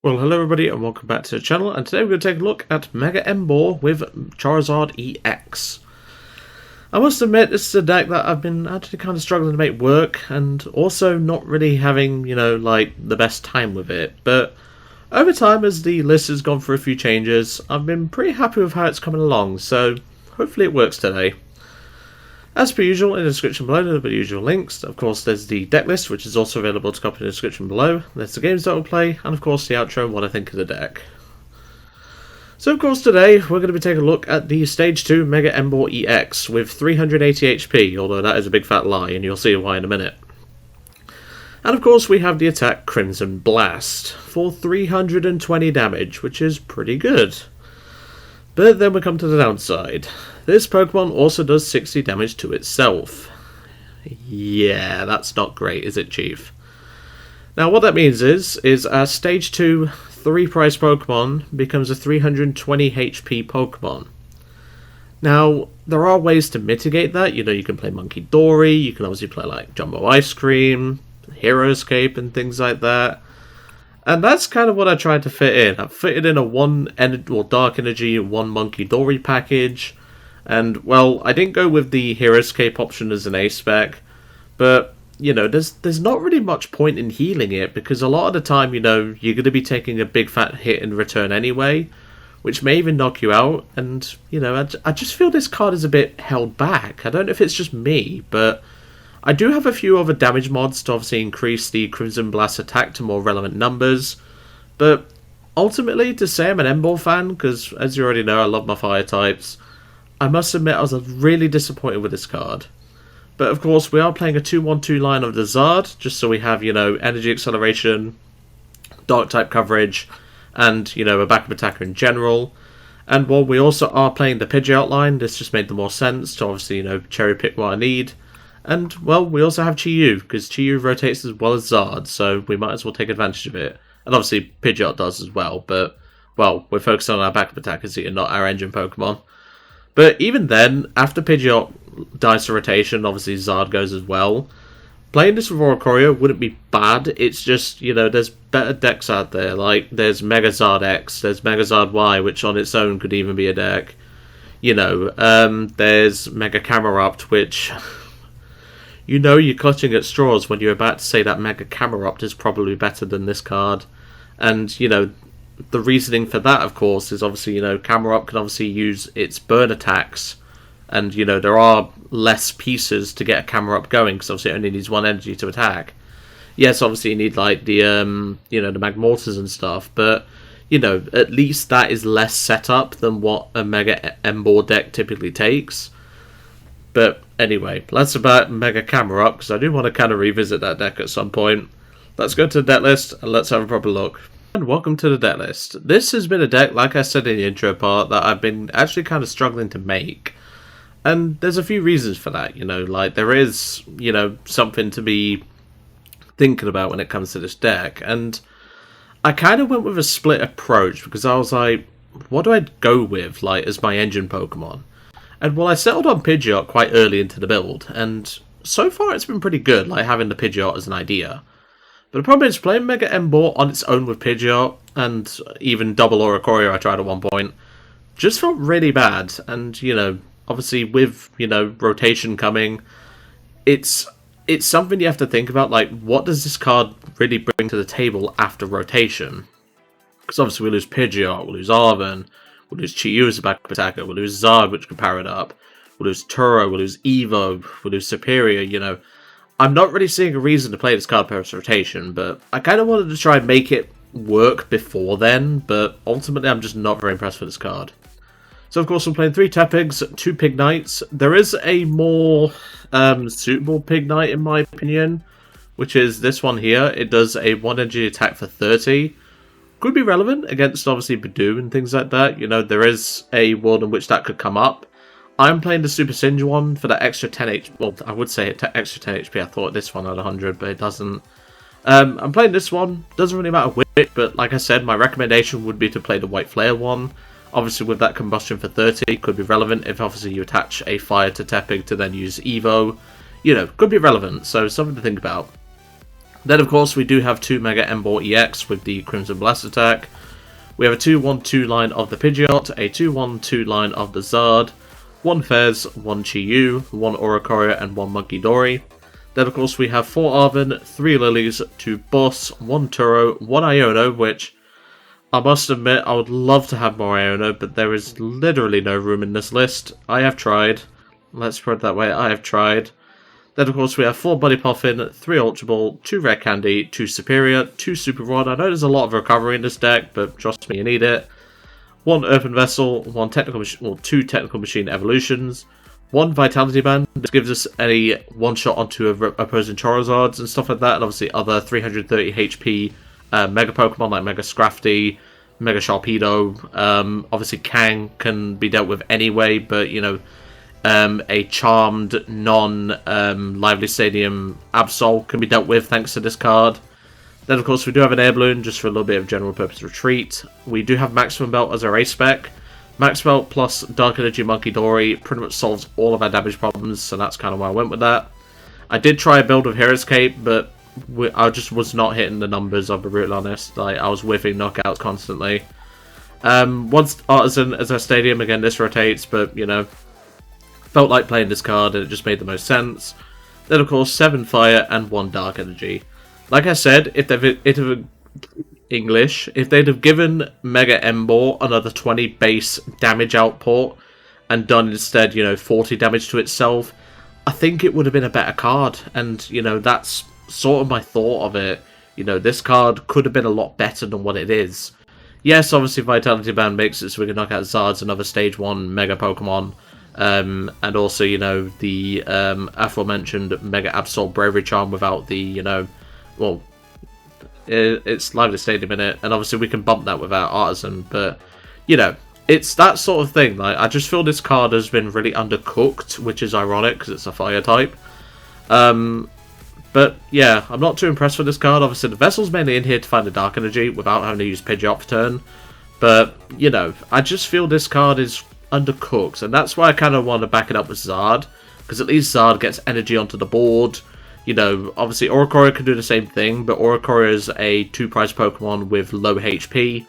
Well, hello everybody and welcome back to the channel, and today we're going to take a look at Mega Emboar with Charizard EX. I must admit, this is a deck that I've been actually kind of struggling to make work, and also not really having, like, the best time with it. But over time, as the list has gone through a few changes, I've been pretty happy with how it's coming along, so hopefully it works today. As per usual, in the description below there are the usual links. Of course, there's the deck list, which is also available to copy in the description below. There's the games that we'll play, and of course the outro and what I think of the deck. So of course today, we're going to be taking a look at the Stage 2 Mega Emboar EX with 380 HP, although that is a big fat lie, and you'll see why in a minute. And of course we have the attack Crimson Blast for 320 damage, which is pretty good. But then we come to the downside. This Pokemon also does 60 damage to itself. Yeah, that's not great, is it, Chief? Now what that means is our Stage 2 3-price Pokemon becomes a 320 HP Pokemon. Now, there are ways to mitigate that. You can play Munkidori, you can obviously play like Jumbo Ice Cream, Hero Escape and things like that. And that's kind of what I tried to fit in. I fitted in a Dark Energy, 1 Munkidori package. And, well, I didn't go with the Hero Escape option as an A-spec. But, there's not really much point in healing it. Because a lot of the time, you're going to be taking a big fat hit in return anyway. Which may even knock you out. And, I just feel this card is a bit held back. I don't know if it's just me, but I do have a few other damage mods to obviously increase the Crimson Blast attack to more relevant numbers, but ultimately, to say I'm an Emboar fan, because as you already know I love my fire types, I must admit I was really disappointed with this card. But of course we are playing a 2-1-2 line of the Zard, just so we have, energy acceleration, dark type coverage, and, a backup attacker in general. And while we also are playing the Pidgeot line, this just made the more sense to obviously, cherry pick what I need. And, well, we also have Chi-Yu, because Chi-Yu rotates as well as Zard, so we might as well take advantage of it. And obviously, Pidgeot does as well, but, well, we're focused on our backup attackers here, not our engine Pokemon. But even then, after Pidgeot dies to rotation, obviously Zard goes as well. Playing this with Oricorio wouldn't be bad, it's just, there's better decks out there, like, there's Mega Zard X, there's Mega Zard Y, which on its own could even be a deck. There's Mega Camerupt, which you're clutching at straws when you're about to say that Mega Camerupt is probably better than this card. And, the reasoning for that, of course, is obviously, Camerupt can obviously use its burn attacks. And, there are less pieces to get a Camerupt going, because obviously it only needs 1 energy to attack. Yes, obviously you need, like, the Magmortars and stuff, but, at least that is less setup than what a Mega Emboar deck typically takes. But anyway, that's about Mega Camerupt, because I do want to kind of revisit that deck at some point. Let's go to the deck list, and let's have a proper look. And welcome to the deck list. This has been a deck, like I said in the intro part, that I've been actually kind of struggling to make. And there's a few reasons for that, like there is, something to be thinking about when it comes to this deck. And I kind of went with a split approach, because I was like, what do I go with, like, as my engine Pokemon? And well, I settled on Pidgeot quite early into the build, and so far it's been pretty good, like having the Pidgeot as an idea. But the problem is, playing Mega Emboar on its own with Pidgeot, and even double Oricorio I tried at one point, just felt really bad. And, obviously with, rotation coming, it's something you have to think about, like, what does this card really bring to the table after rotation? Because obviously we lose Pidgeot, we lose Arven, we'll lose Chi-Yu as a backup attacker, we'll lose Zard, which can power it up, we'll lose Turo, we'll lose Evo, we'll lose Superior, I'm not really seeing a reason to play this card post rotation, but I kind of wanted to try and make it work before then, but ultimately I'm just not very impressed with this card. So of course I'm playing 3 Tepigs, 2 Pignites. There is a more suitable Pignite in my opinion, which is this one here. It does a 1 energy attack for 30. Could be relevant against obviously Badoo and things like that. There is a world in which that could come up. I'm playing the Super Singe one for that extra 10 HP. Well, I would say extra 10 HP. I thought this one had 100, but it doesn't. I'm playing this one. Doesn't really matter which, but like I said, my recommendation would be to play the White Flare one. Obviously, with that combustion for 30, could be relevant if obviously you attach a fire to Tepig to then use Evo. Could be relevant, so something to think about. Then, of course, we do have 2 Mega Emboar EX with the Crimson Blast attack. We have a 2-1-2 line of the Pidgeot, a 2-1-2 line of the Zard, 1 Fez, 1 Chi-Yu, 1 Oricorio, and 1 Munkidori. Then, of course, we have 4 Arven, 3 Lillies, 2 Boss, 1 Turo, 1 Iono, which I must admit I would love to have more Iono, but there is literally no room in this list. I have tried. Let's put it that way, I have tried. Then, of course, we have 4 Buddy Poffin, 3 Ultra Ball, 2 Rare Candy, 2 Superior, 2 Super Rod. I know there's a lot of recovery in this deck, but trust me, you need it. 1 Earthen Vessel, 2 Technical Machine Evolutions, 1 Vitality Band. This gives us a one-shot onto opposing Charizards and stuff like that, and obviously other 330 HP Mega Pokemon like Mega Scrafty, Mega Sharpedo. Obviously, Kang can be dealt with anyway, but, you know, a charmed, non-Lively Stadium Absol can be dealt with thanks to this card. Then, of course, we do have an Air Balloon just for a little bit of general purpose retreat. We do have Maximum Belt as our ace spec. Max Belt plus Dark Energy Munkidori pretty much solves all of our damage problems, so that's kind of why I went with that. I did try a build of Hero's Cape, but I just was not hitting the numbers, I'll be brutally honest. Like, I was whiffing knockouts constantly. Once Artisan as our stadium, again, this rotates, but, you know, felt like playing this card and it just made the most sense. Then, of course, 7 Fire and 1 Dark Energy. Like I said, if they'd have given Mega Emboar another 20 base damage output and done instead, you know, 40 damage to itself, I think it would have been a better card. And, you know, that's sort of my thought of it. You know, this card could have been a lot better than what it is. Yes, obviously Vitality Band makes it so we can knock out Zards and other Stage 1 Mega Pokemon. And also, you know, the aforementioned Mega Absol Bravery Charm without the, you know, well, it's Lively Stadium in it, and obviously we can bump that without Artisan, but, you know, it's that sort of thing. Like, I just feel this card has been really undercooked, which is ironic, because it's a fire type. But, yeah, I'm not too impressed with this card. Obviously, the Vessel's mainly in here to find the Dark Energy without having to use Pidgeot for turn, but, you know, I just feel this card is undercooked, and that's why I kind of want to back it up with Zard, because at least Zard gets energy onto the board. You know, obviously Oricorio can do the same thing, but Oricorio is a 2-price Pokemon with low HP,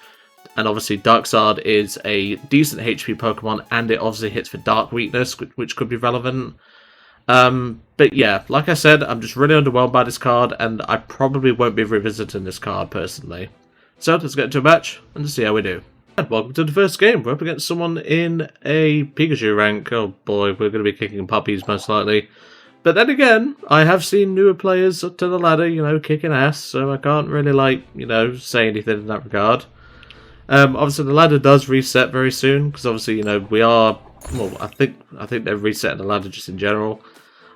and obviously Dark Zard is a decent HP Pokemon, and it obviously hits for Dark Weakness, which could be relevant. But yeah, like I said, I'm just really underwhelmed by this card, and I probably won't be revisiting this card personally. So let's get into a match and see how we do. And welcome to the first game. We're up against someone in a Pikachu rank. Oh boy, we're going to be kicking puppies most likely. But then again, I have seen newer players up to the ladder, you know, kicking ass, so I can't really, like, you know, say anything in that regard. Obviously, the ladder does reset very soon, because obviously, you know, we are, well, I think they're resetting the ladder just in general.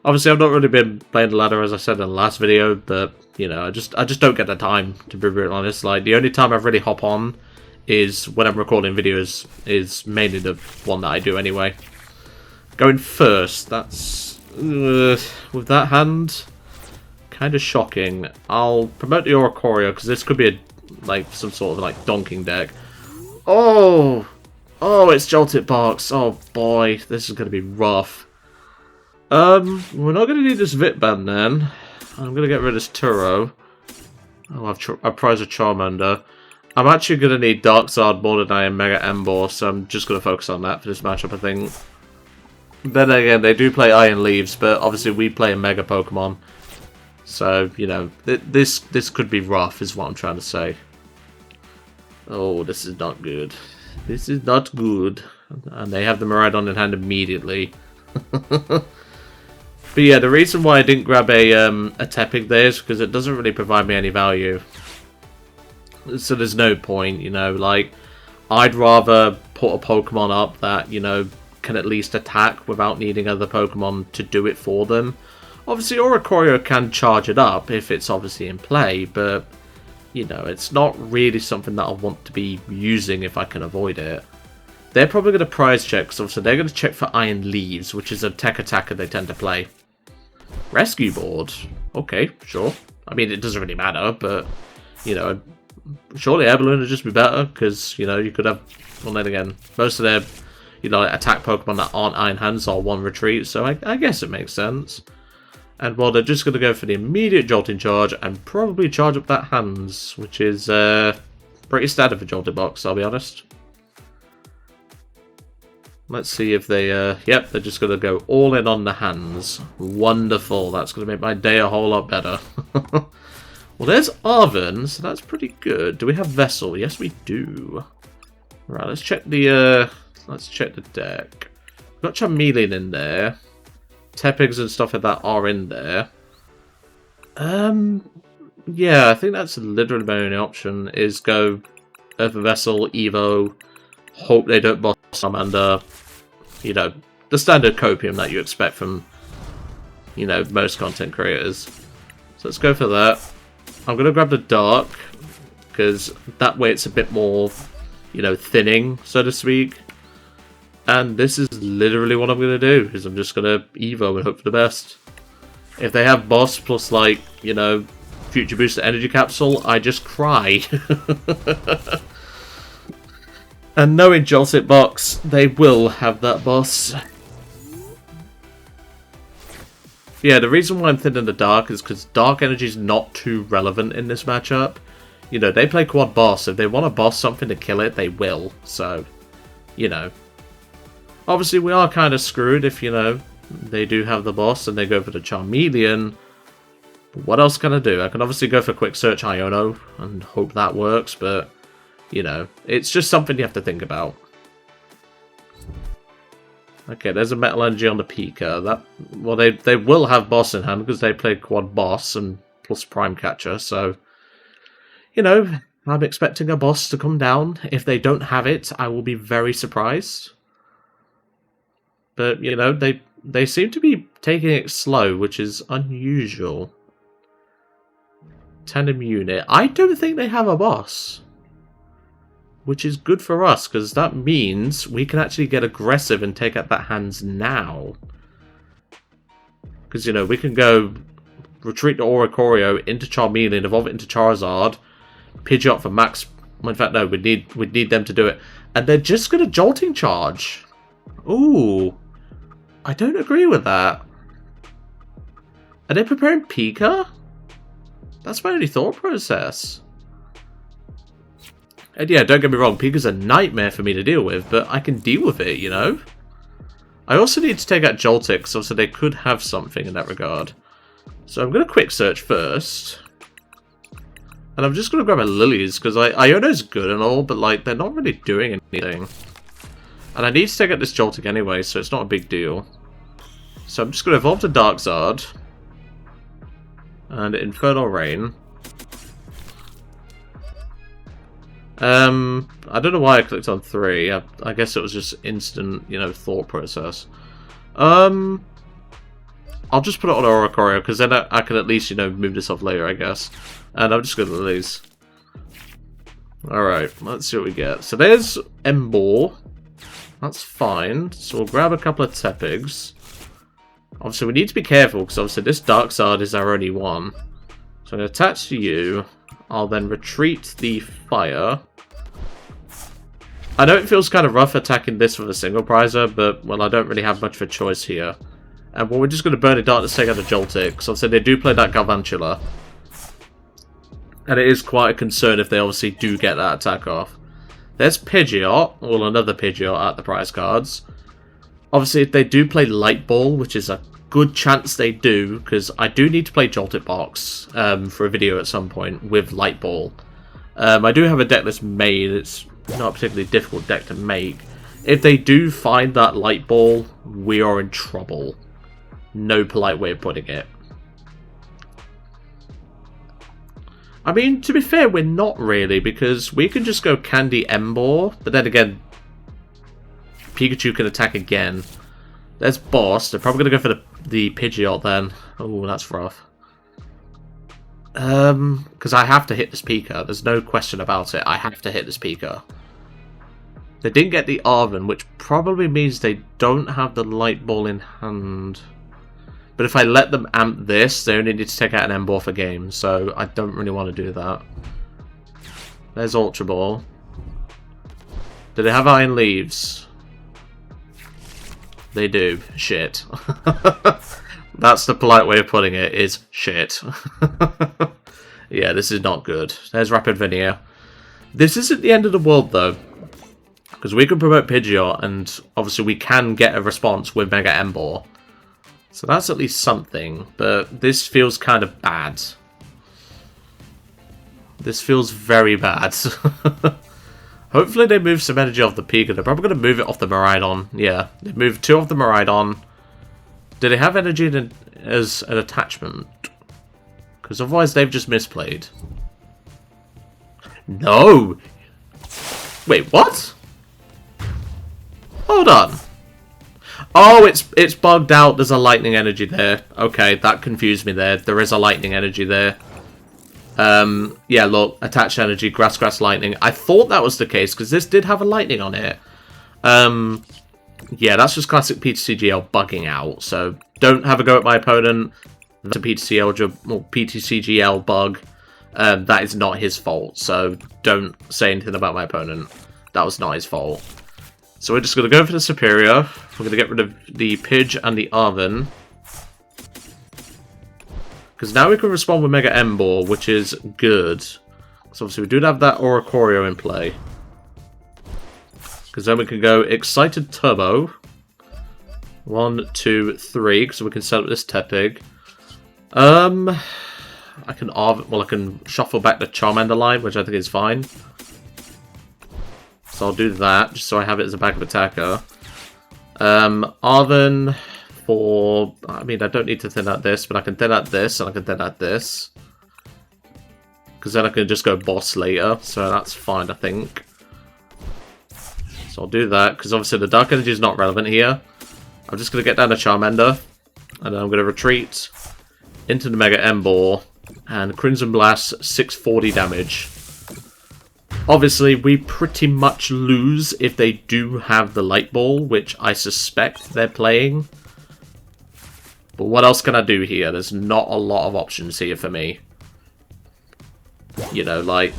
Obviously, I've not really been playing the ladder, as I said in the last video, but, you know, I just don't get the time, to be brutally honest. Like, the only time I really hop on is when I'm recording videos, is mainly the one that I do anyway. Going first, that's... with that hand, kind of shocking. I'll promote the Oricorio because this could be like some sort of like donking deck. Oh, it's Jolted Barks. Oh boy, this is going to be rough. We're not going to need this Vit Band then. I'm going to get rid of this Turo. I'll have a prize of Charmander. I'm actually going to need Dark Zard more than I am Mega Emboar, so I'm just going to focus on that for this matchup, I think. Then again, they do play Iron Leaves, but obviously we play a Mega Pokemon. So, you know, this could be rough, is what I'm trying to say. Oh, this is not good. This is not good. And they have the Miraidon in hand immediately. But yeah, the reason why I didn't grab a Tepig there is because it doesn't really provide me any value. So there's no point, you know, like, I'd rather put a Pokemon up that, you know, can at least attack without needing other Pokemon to do it for them. Obviously, Oricorio can charge it up if it's obviously in play, but, you know, it's not really something that I want to be using if I can avoid it. They're probably going to prize check, so they're going to check for Iron Leaves, which is a tech attacker they tend to play. Rescue Board. Okay, sure. I mean, it doesn't really matter, but, you know, surely Air Balloon would just be better, because, you know, you could have, well, then again, most of their, you know, attack Pokemon that aren't Iron Hands are 1 retreat, so I guess it makes sense. And well, they're just going to go for the immediate Jolting Charge and probably charge up that Hands, which is pretty standard for Jolting Box, I'll be honest. Let's see if they, yep, they're just going to go all in on the Hands. Wonderful, that's going to make my day a whole lot better. Well, there's Arven, so that's pretty good. Do we have Vessel? Yes, we do. Right, let's check the deck. We've got Charmeleon in there. Tepigs and stuff like that are in there. Yeah, I think that's literally my only option, is go Earth Vessel, Evo, hope they don't boss Charmander. You know, the standard copium that you expect from, you know, most content creators. So let's go for that. I'm going to grab the Dark, because that way it's a bit more, you know, thinning, so to speak. And this is literally what I'm going to do, is I'm just going to Evo and hope for the best. If they have Boss plus, like, you know, Future Booster Energy Capsule, I just cry. And knowing Joltit Box, they will have that Boss. Yeah, the reason why I'm thinning the Dark is because Dark Energy is not too relevant in this matchup. You know, they play Quad Boss. If they want to boss something to kill it, they will. So, you know. Obviously, we are kind of screwed if, you know, they do have the Boss and they go for the Charmeleon. What else can I do? I can obviously go for Quick Search Iono and hope that works, but, you know, it's just something you have to think about. Okay, there's a Metal Energy on the Pika. Well, they will have Boss in hand because they play Quad Boss and plus Prime Catcher, so, you know, I'm expecting a Boss to come down. If they don't have it, I will be very surprised. But, you know, they seem to be taking it slow, which is unusual. Tandem Unit. I don't think they have a Boss. Which is good for us, because that means we can actually get aggressive and take out that Hands now. Because, you know, we can go retreat to Oricorio into Charmeleon, evolve it into Charizard, Pidgeot for max. In fact, no, we'd need them to do it. And they're just going to Jolting Charge. Ooh. I don't agree with that. Are they preparing Pika? That's my only thought process. And yeah, don't get me wrong, Pika's a nightmare for me to deal with, but I can deal with it, you know? I also need to take out Joltik, so they could have something in that regard. So I'm going to Quick Search first. And I'm just going to grab my Lillies, because Iono's good and all, but like they're not really doing anything. And I need to take out this Joltik anyway, so it's not a big deal. So I'm just going to evolve to Dark Zard. And Infernal Rain. I don't know why I clicked on 3. I guess it was just instant, you know, thought process. I'll just put it on Oricorio, because then I can at least, you know, move this off later, I guess. And I'm just going to these. Alright, let's see what we get. So there's Emboar. That's fine. So we'll grab a couple of Tepigs. Obviously, we need to be careful, because obviously this Dark Zard is our only one. So I'm going to attach to you. I'll then retreat the Fire. I know it feels kind of rough attacking this with a single prizer, but, well, I don't really have much of a choice here. And, well, we're just going to Burn a Darkness, take out the Joltik, because obviously they do play that Galvantula. And it is quite a concern if they obviously do get that attack off. There's Pidgeot, well, another Pidgeot at the prize cards. Obviously, if they do play Light Ball, which is a good chance they do, because I do need to play Joltit Box for a video at some point with Light Ball. I do have a deck list made. It's not a particularly difficult deck to make. If they do find that Light Ball, we are in trouble. No polite way of putting it. I mean, to be fair, we're not really, because we can just go Candy Emboar, but then again, Pikachu can attack again. There's Boss. They're probably going to go for the Pidgeot then. Oh, that's rough. Because I have to hit this Pika. There's no question about it. I have to hit this Pika. They didn't get the Arven, which probably means they don't have the Light Ball in hand. But if I let them amp this, they only need to take out an Emboar for game, so I don't really want to do that. There's Ultra Ball. Do they have Iron Leaves? They do. Shit. That's the polite way of putting it, is shit. Yeah, this is not good. There's Rapid Veneer. This isn't the end of the world, though. Because we can promote Pidgeot, and obviously we can get a response with Mega Emboar. So that's at least something, but this feels kind of bad. This feels very bad. Hopefully they move some energy off the Pika. They're probably going to move it off the Miraidon. Yeah, they moved 2 off the Miraidon. Do they have energy as an attachment? Because otherwise they've just misplayed. No! Wait, what? Hold on. Oh, it's bugged out. There's a lightning energy there. Okay, that confused me there. There is a lightning energy there. Yeah, look, attached energy, grass, lightning. I thought that was the case, because this did have a lightning on it. Yeah, that's just classic PTCGL bugging out, so don't have a go at my opponent. That's a PTCGL bug. That is not his fault, so don't say anything about my opponent. That was not his fault. So we're just going to go for the Superior. We're going to get rid of the Pidge and the Arven. Because now we can respond with Mega Emboar, which is good. So obviously we do have that Oricorio in play. Because then we can go Excited Turbo. 1, 2, 3, because we can set up this Tepig. I can shuffle back the Charmander line, which I think is fine. So I'll do that, just so I have it as a backup attacker. Arven for... I mean, I don't need to thin out this, but I can thin out this, and I can thin out this. Because then I can just go boss later, so that's fine, I think. So I'll do that, because obviously the Dark Energy is not relevant here. I'm just going to get down to Charmander, and then I'm going to retreat into the Mega Emboar, and Crimson Blast, 640 damage. Obviously, we pretty much lose if they do have the Light Ball, which I suspect they're playing. But what else can I do here? There's not a lot of options here for me. You know, like,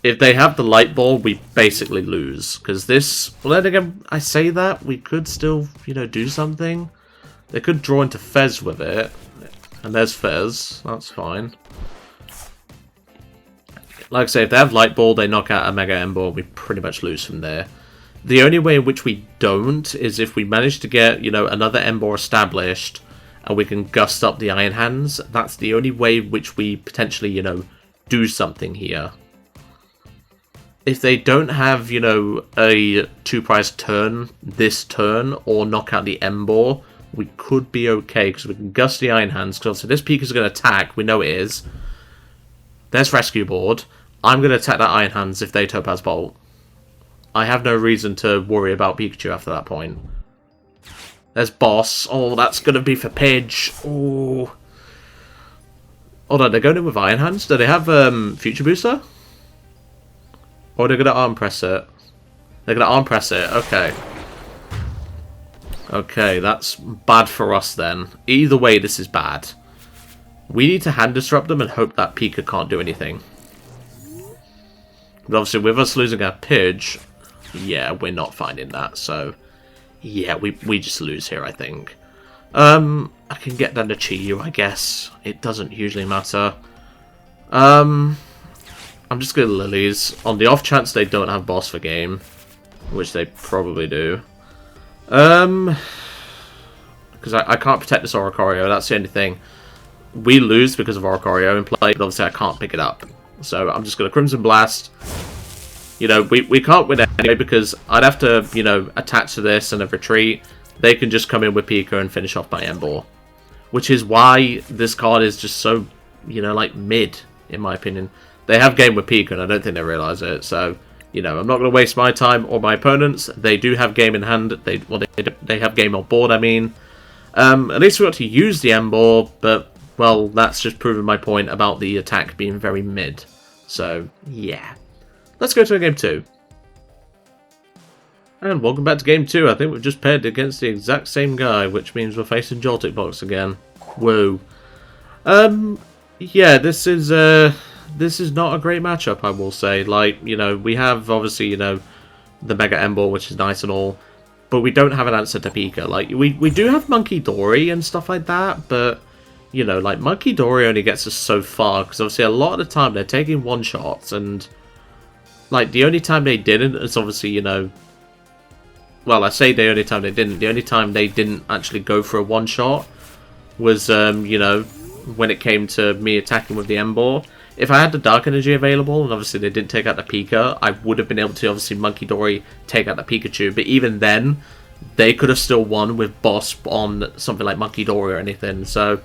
if they have the Light Ball, we basically lose. Because this, well then again, I say that, we could still, you know, do something. They could draw into Fez with it. And there's Fez, that's fine. Like I say, if they have Light Ball, they knock out a Mega Emboar, we pretty much lose from there. The only way in which we don't is if we manage to get, you know, another Emboar established and we can gust up the Iron Hands. That's the only way in which we potentially, you know, do something here. If they don't have, you know, a 2-prize turn this turn or knock out the Emboar, we could be okay because we can gust the Iron Hands. Because obviously this Pika's going to attack, we know it is. There's Rescue Board. I'm going to attack that Iron Hands if they Topaz Bolt. I have no reason to worry about Pikachu after that point. There's Boss. Oh, that's going to be for Pidge. Oh. Hold on, they're going in with Iron Hands? Do they have Future Booster? Or they're going to Arm Press it? They're going to Arm Press it. Okay. Okay, that's bad for us then. Either way, this is bad. We need to Hand Disrupt them and hope that Pika can't do anything. But obviously, with us losing our Pidge, yeah, we're not finding that. So, yeah, we just lose here, I think. I can get down to Chi-Yu, I guess. It doesn't usually matter. I'm just going to Lilies. On the off chance they don't have Boss for game, which they probably do. Because I can't protect this Oricorio, that's the only thing. We lose because of Oricorio in play, but obviously I can't pick it up. So I'm just going to Crimson Blast. You know, we can't win anyway because I'd have to, you know, attach to this and a retreat. They can just come in with Pika and finish off my Emboar. Which is why this card is just so, you know, like mid, in my opinion. They have game with Pika and I don't think they realise it. So, you know, I'm not going to waste my time or my opponents. They do have game in hand. They have game on board, I mean. At least we got to use the Emboar, but... well, that's just proven my point about the attack being very mid. So, yeah. Let's go to game 2. And welcome back to game 2. I think we've just paired against the exact same guy, which means we're facing Joltik Box again. Whoa. Yeah, this is not a great matchup, I will say. Like, you know, we have, obviously, you know, the Mega Emboar, which is nice and all. but we don't have an answer to Pika. Like, we do have Munkidori and stuff like that, but, you know, like, Munkidori only gets us so far, because obviously a lot of the time they're taking one-shots, and, like, the only time they didn't is obviously, you know, well, I say the only time they didn't actually go for a one-shot was, you know, when it came to me attacking with the Emboar. If I had the Dark Energy available, and obviously they didn't take out the Pika, I would have been able to, obviously, Munkidori take out the Pikachu. But even then, they could have still won with Boss on something like Munkidori or anything. So,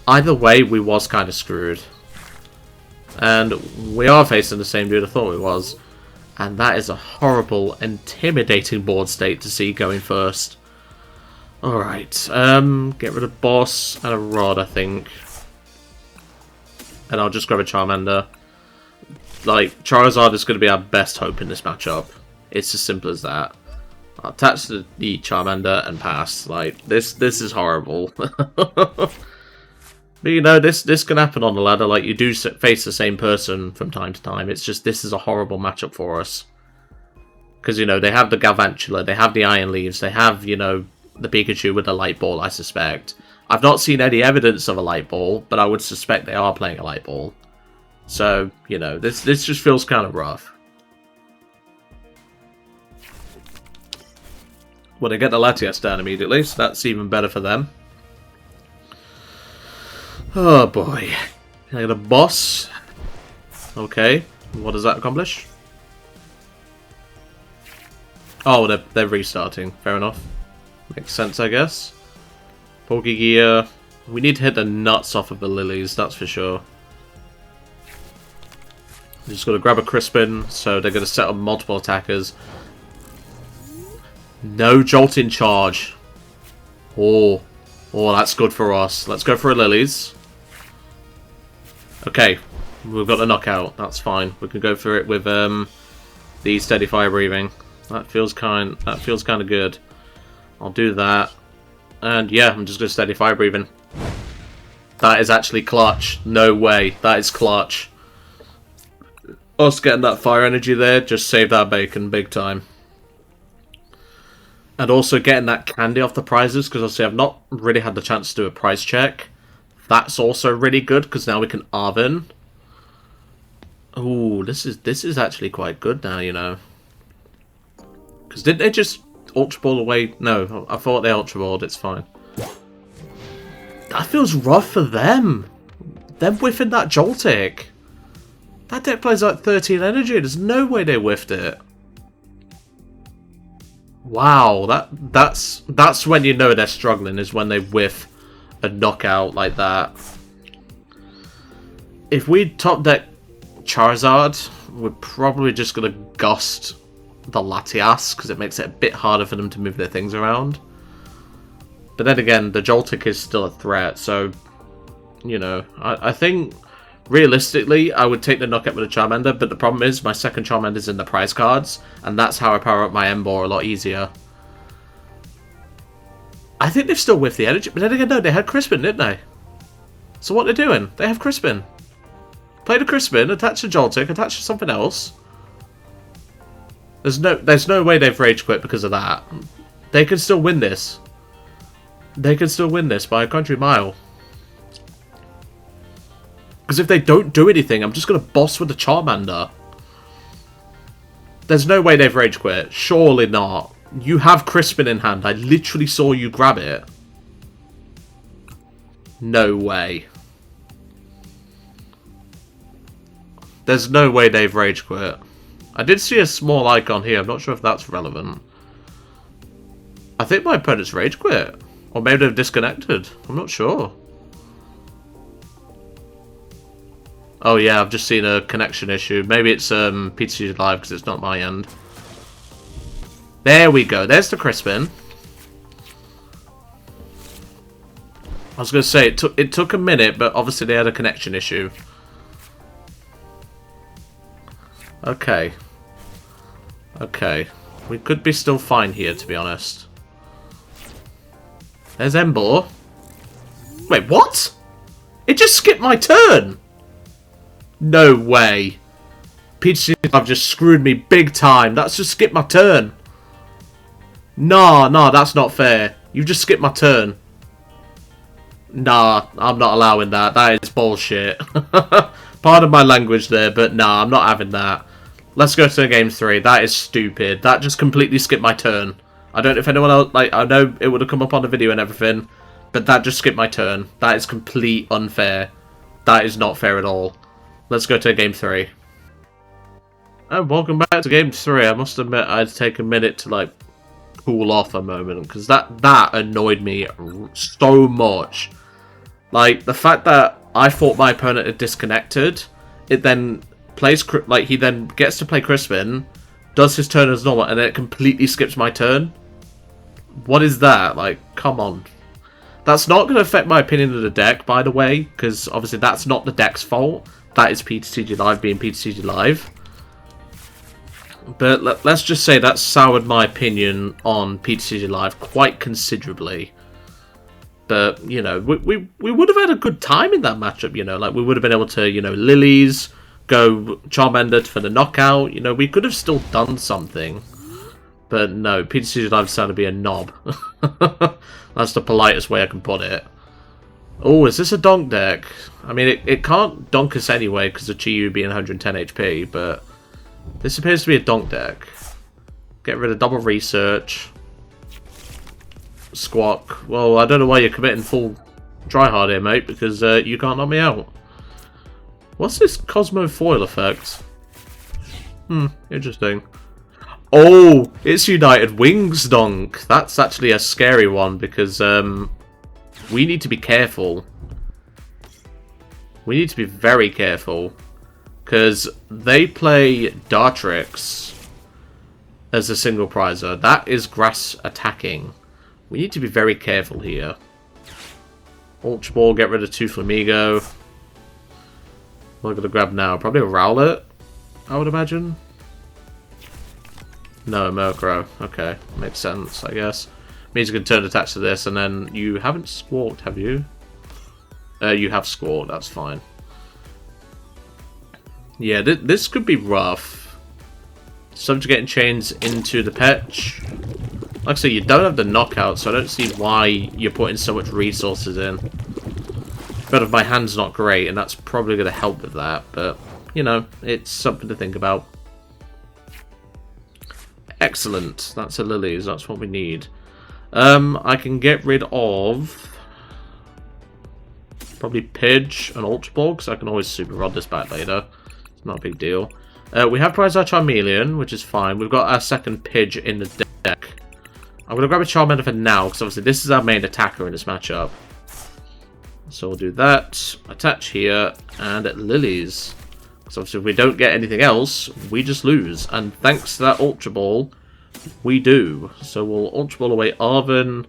either way, we was kind of screwed. And we are facing the same dude I thought we was. And that is a horrible, intimidating board state to see going first. Alright, get rid of Boss and a Rod, I think. And I'll just grab a Charmander. Like, Charizard is going to be our best hope in this matchup. It's as simple as that. I'll attach the Charmander and pass. Like, this is horrible. But, you know, this can happen on the ladder. Like, you do face the same person from time to time. It's just, this is a horrible matchup for us. Because, you know, they have the Galvantula, they have the Iron Leaves, they have, you know, the Pikachu with a Light Ball, I suspect. I've not seen any evidence of a Light Ball, but I would suspect they are playing a Light Ball. So, you know, this just feels kind of rough. Well, they get the Latias down immediately, so that's even better for them. Oh boy. Can I get a Boss? Okay. What does that accomplish? Oh, they're restarting. Fair enough. Makes sense, I guess. Pokegear. We need to hit the nuts off of the Lillies, that's for sure. Just got to grab a Crispin, so they're going to set up multiple attackers. No Jolt in charge. Oh, that's good for us. Let's go for a Lillies. Okay, we've got the knockout. That's fine. We can go for it with the steady fire breathing. That feels kind of good. I'll do that. And yeah, I'm just going to steady fire breathing. That is actually clutch. No way. That is clutch. Us getting that fire energy there just saved our bacon big time. And also getting that candy off the prizes, because obviously I've not really had the chance to do a prize check. That's also really good, because now we can Arven. Ooh, this is actually quite good now, you know. Because didn't they just Ultra Ball away? No, I thought they Ultra Balled, it's fine. That feels rough for them. Them whiffing that Joltik. That deck plays like 13 energy, there's no way they whiffed it. Wow, that's when you know they're struggling, is when they whiff a knockout like that. If we top deck Charizard, we're probably just going to Gust the Latias, because it makes it a bit harder for them to move their things around. But then again, the Joltik is still a threat, so, you know, I think, realistically, I would take the knockout with a Charmander, but the problem is, my second Charmander is in the prize cards, and that's how I power up my Emboar a lot easier. I think they've still whiffed the energy, but then again, no, they had Crispin, didn't they? So what they're doing, they have Crispin. Play the Crispin, attach the Joltik, attach to something else. There's no way they've rage quit because of that. They can still win this. They can still win this by a country mile. Because if they don't do anything, I'm just going to boss with the Charmander. There's no way they've rage quit. Surely not. You have Crispin in hand. I literally saw you grab it. No way. There's no way they've rage quit. I did see a small icon here. I'm not sure if that's relevant. I think my opponent's rage quit. Or maybe they've disconnected. I'm not sure. Oh yeah, I've just seen a connection issue. Maybe it's PTCGL Live because it's not my end. There we go. There's the Crispin. I was going to say, it took a minute, but obviously they had a connection issue. Okay. Okay. We could be still fine here, to be honest. There's Emboar. Wait, what? It just skipped my turn! No way. PTCGL have just screwed me big time. That's just skipped my turn. Nah, nah, that's not fair. You just skipped my turn. Nah, I'm not allowing that. That is bullshit. Pardon my language there, but nah, I'm not having that. Let's go to game 3. That is stupid. That just completely skipped my turn. I don't know if anyone else... Like, I know it would have come up on the video and everything, but that just skipped my turn. That is complete unfair. That is not fair at all. Let's go to game 3. And welcome back to game 3. I must admit, I'd take a minute to, like, cool off a moment, because that annoyed me so much. Like, the fact that I thought my opponent had disconnected, it then plays, like, he then gets to play Crispin, does his turn as normal, and then it completely skips my turn. What is that? Like, come on. That's not going to affect my opinion of the deck, by the way, because obviously that's not the deck's fault. That is PTCG Live being PTCG Live. But let's just say that soured my opinion on PTCG Live quite considerably. But, you know, we would have had a good time in that matchup, you know. Like, we would have been able to, you know, Lillies, go Charmander for the knockout. You know, we could have still done something. But no, PTCG Live decided to be a knob. That's the politest way I can put it. Oh, is this a donk deck? I mean, it can't donk us anyway because of Chi-Yu being 110 HP, but this appears to be a donk deck. Get rid of double research. Squawk. Well, I don't know why you're committing full tryhard here, mate, because you can't knock me out. What's this Cosmo Foil effect? Interesting. Oh, it's United Wings donk. That's actually a scary one because we need to be careful. We need to be very careful because they play Dartrix as a single prizer. That is grass attacking. We need to be very careful here. Ultra Ball, get rid of 2 Flamigo. What am I going to grab now? Probably a Rowlet, I would imagine. No, Murkrow. Okay, makes sense, I guess. Means you can turn attached to this, and then you haven't squawked, have you? You have squawked, that's fine. Yeah, this could be rough. Subject to getting chains into the Petch. Like I say, you don't have the knockout, so I don't see why you're putting so much resources in. But if my hand's not great, and that's probably going to help with that, but, you know, it's something to think about. Excellent. That's a Lillies. That's what we need. I can get rid of probably Pidge and Ultra Ball, because I can always Super Rod this back later. It's not a big deal. We have prized our Charmeleon, which is fine. We've got our second Pidge in the deck. I'm going to grab a Charmander for now, because obviously this is our main attacker in this matchup. So we'll do that. Attach here, and Lillies. So obviously if we don't get anything else, we just lose. And thanks to that Ultra Ball, we do. So we'll Ultra Ball away Arven,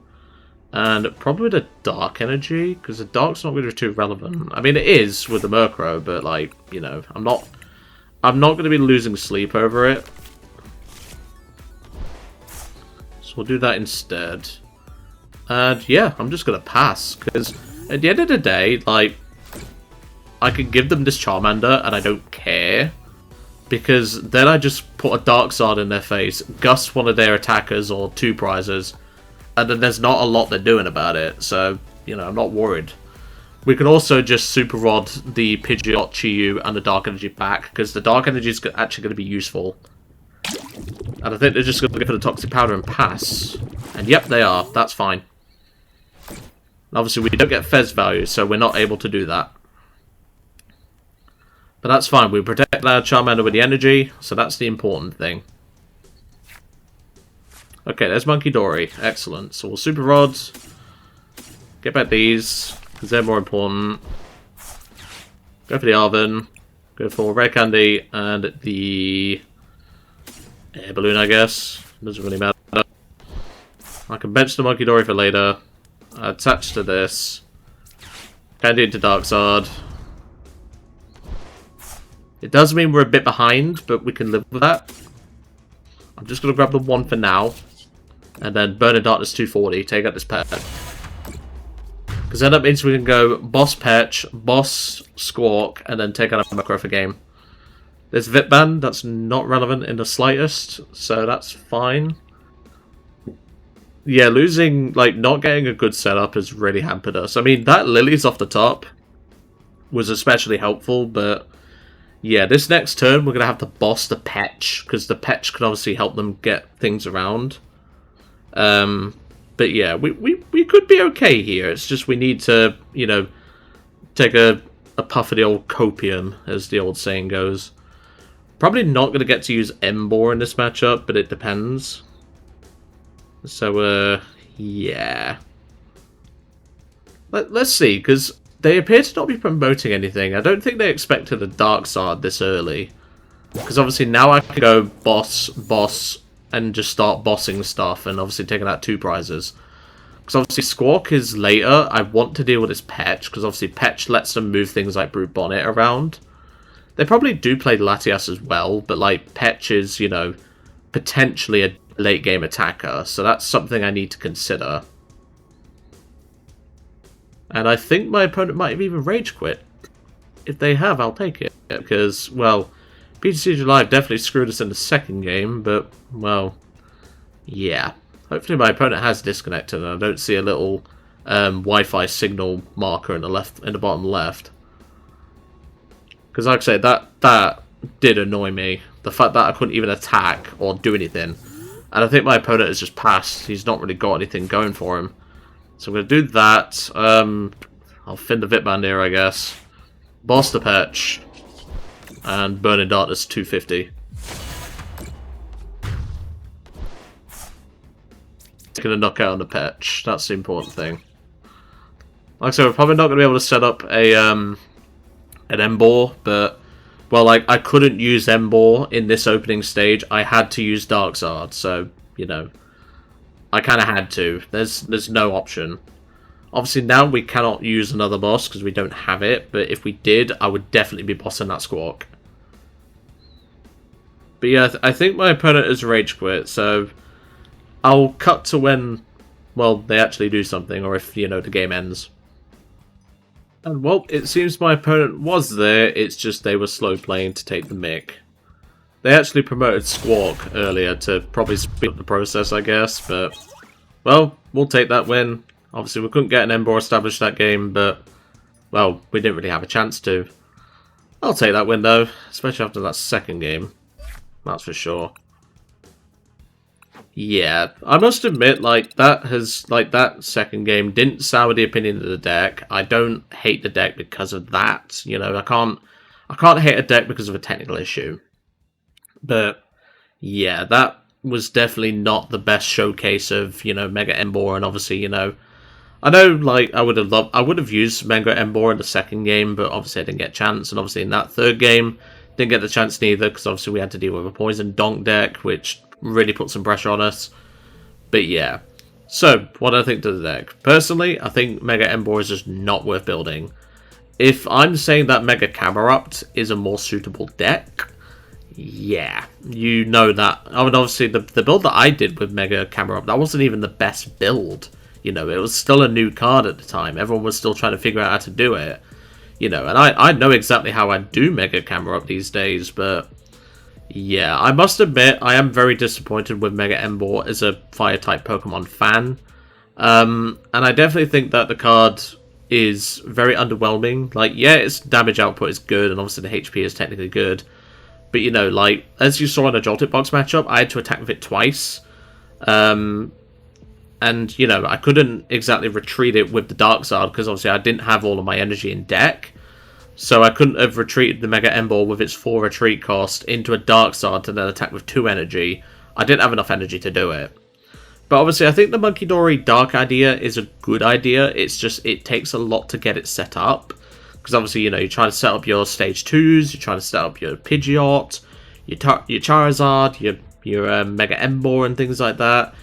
and probably the Dark Energy, because the Dark's not really too relevant. I mean, it is with the Murkrow, but, like, you know, I'm not going to be losing sleep over it. So we'll do that instead. And yeah, I'm just going to pass, because at the end of the day, like, I could give them this Charmander and I don't care, because then I just put a Dark Zard in their face, gust one of their attackers or 2 prizes, and then there's not a lot they're doing about it, so, you know, I'm not worried. We can also just Super Rod the Pidgeot, Chi-Yu, and the Dark Energy back, because the Dark Energy is actually going to be useful. And I think they're just going to go for the Toxic Powder and pass. And yep, they are. That's fine. Obviously, we don't get Fez value, so we're not able to do that. But that's fine. We protect our Charmander with the energy, so that's the important thing. Okay, there's Munkidori. Excellent. So we'll Super Rod. Get back these, because they're more important. Go for the Arven. Go for Rare Candy and the Air Balloon, I guess. Doesn't really matter. I can bench the Munkidori for later. Attach to this. Candy into Dark Zard. It does mean we're a bit behind, but we can live with that. I'm just going to grab the 1 for now. And then Burn in Darkness 240. Take out this pet. Because then that means we can go Boss Petch, Boss Squawk, and then take out a Murkrow for game. There's Vitban. That's not relevant in the slightest. So that's fine. yeah, losing, like, not getting a good setup has really hampered us. I mean, that Lillie's off the top was especially helpful, but yeah, this next turn we're going to have to boss the Petch, because the Petch can obviously help them get things around. But yeah, we could be okay here. It's just we need to, you know, take a puff of the old copium, as the old saying goes. Probably not going to get to use Emboar in this matchup, but it depends. So, yeah. Let's see, because they appear to not be promoting anything. I don't think they expected a Dark Zard this early. Because obviously now I can go boss, and just start bossing stuff, and obviously taking out 2 prizes. Because obviously Squawk is later. I want to deal with this Petch, because obviously Petch lets them move things like Brute Bonnet around. They probably do play Latias as well, but like Petch is, you know, potentially a late game attacker, so that's something I need to consider. And I think my opponent might have even rage quit. If they have, I'll take it, because, well, PTCGL Live definitely screwed us in the second game, but, well, yeah. Hopefully my opponent has disconnected and I don't see a little Wi-Fi signal marker in the bottom left. Because like I say, that did annoy me. The fact that I couldn't even attack or do anything. And I think my opponent has just passed. He's not really got anything going for him. So I'm going to do that. I'll fin the Vitband here, I guess. Boss the Petch. And Burning Darkness 250. Going to knock out on the Petch. That's the important thing. Like I said, we're probably not going to be able to set up an Emboar, but, well, like, I couldn't use Emboar in this opening stage. I had to use Dark Zard, so, you know, I kind of had to. There's no option. Obviously, now we cannot use another boss because we don't have it, but if we did, I would definitely be bossing that Squawk. But yeah, I think my opponent has rage quit, so I'll cut to when, well, they actually do something, or if, you know, the game ends. And, well, it seems my opponent was there, it's just they were slow playing to take the mic. They actually promoted Squawk earlier to probably speed up the process, I guess, but, well, we'll take that win. Obviously, we couldn't get an Emboar established that game, but, well, we didn't really have a chance to. I'll take that win, though, especially after that second game. That's for sure. Yeah, I must admit, like, that second game didn't sour the opinion of the deck. I don't hate the deck because of that. You know, I can't hate a deck because of a technical issue. But, yeah, that was definitely not the best showcase of, you know, Mega Emboar, and obviously, you know, I know, like, I would have used Mega Emboar in the second game, but obviously I didn't get a chance, and obviously in that third game, didn't get the chance neither, because obviously we had to deal with a Poison Donk deck, which really put some pressure on us. But yeah. So, what do I think to the deck? Personally, I think Mega Emboar is just not worth building. If I'm saying that Mega Camerupt is a more suitable deck, yeah, you know that. I mean, obviously, the build that I did with Mega Camerupt, that wasn't even the best build. You know, it was still a new card at the time. Everyone was still trying to figure out how to do it. You know, and I know exactly how I do Mega Camerupt these days, but yeah, I must admit, I am very disappointed with Mega Emboar as a Fire-type Pokemon fan. And I definitely think that the card is very underwhelming. Like, yeah, its damage output is good, and obviously the HP is technically good. But, you know, like, as you saw in a Jolted Box matchup, I had to attack with it twice. And, you know, I couldn't exactly retreat it with the Dark Zard, because obviously I didn't have all of my energy in deck. So I couldn't have retreated the Mega Emboar with its 4 retreat cost into a Dark Zard to then attack with 2 energy. I didn't have enough energy to do it. But obviously I think the Munkidori Dark idea is a good idea. It's just, it takes a lot to get it set up. Because obviously, you know, you're trying to set up your Stage 2s, you're trying to set up your Pidgeot, your Charizard, your Mega Emboar and things like that.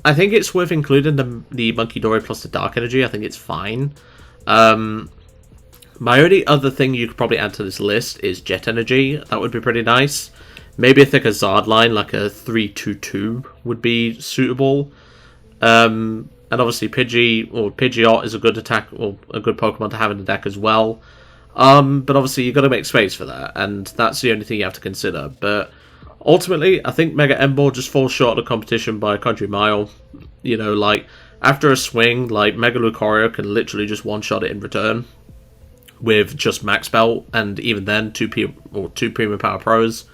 I think it's worth including the Munkidori plus the Dark Energy. I think it's fine. My only other thing you could probably add to this list is Jet Energy. That would be pretty nice. Maybe a thicker Zard line, like a 3-2-2, would be suitable. And obviously Pidgeot is a good attack, or a good Pokemon to have in the deck as well. But obviously you've got to make space for that, and that's the only thing you have to consider. But Ultimately, I think Mega Emboar just falls short of the competition by a country mile. You know, like, after a swing, like, Mega Lucario can literally just one-shot it in return with just Max Belt, and even then, two Premium Power Pros.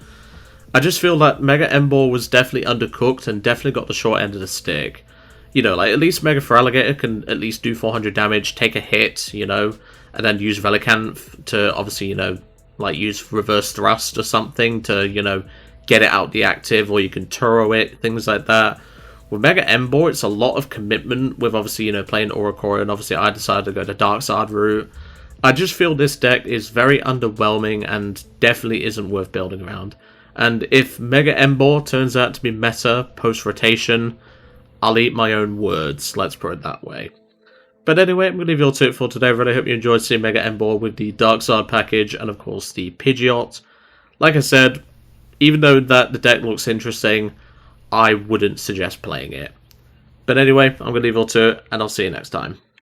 I just feel that Mega Emboar was definitely undercooked and definitely got the short end of the stick. You know, like, at least Mega Feraligatr can at least do 400 damage, take a hit, you know, and then use Relicanth to, obviously, you know, like, use Reverse Thrust or something to, you know, get it out the active, or you can Turo it, things like that. With Mega Emboar, it's a lot of commitment with, obviously, you know, playing Oricorio, and obviously I decided to go the Dark Zard route. I just feel this deck is very underwhelming and definitely isn't worth building around. And if Mega Emboar turns out to be meta post-rotation, I'll eat my own words, let's put it that way. But anyway, I'm going to leave you all to it for today. I really hope you enjoyed seeing Mega Emboar with the Dark Zard package and, of course, the Pidgeot. Like I said, even though that the deck looks interesting, I wouldn't suggest playing it. But anyway, I'm going to leave you all to it, and I'll see you next time.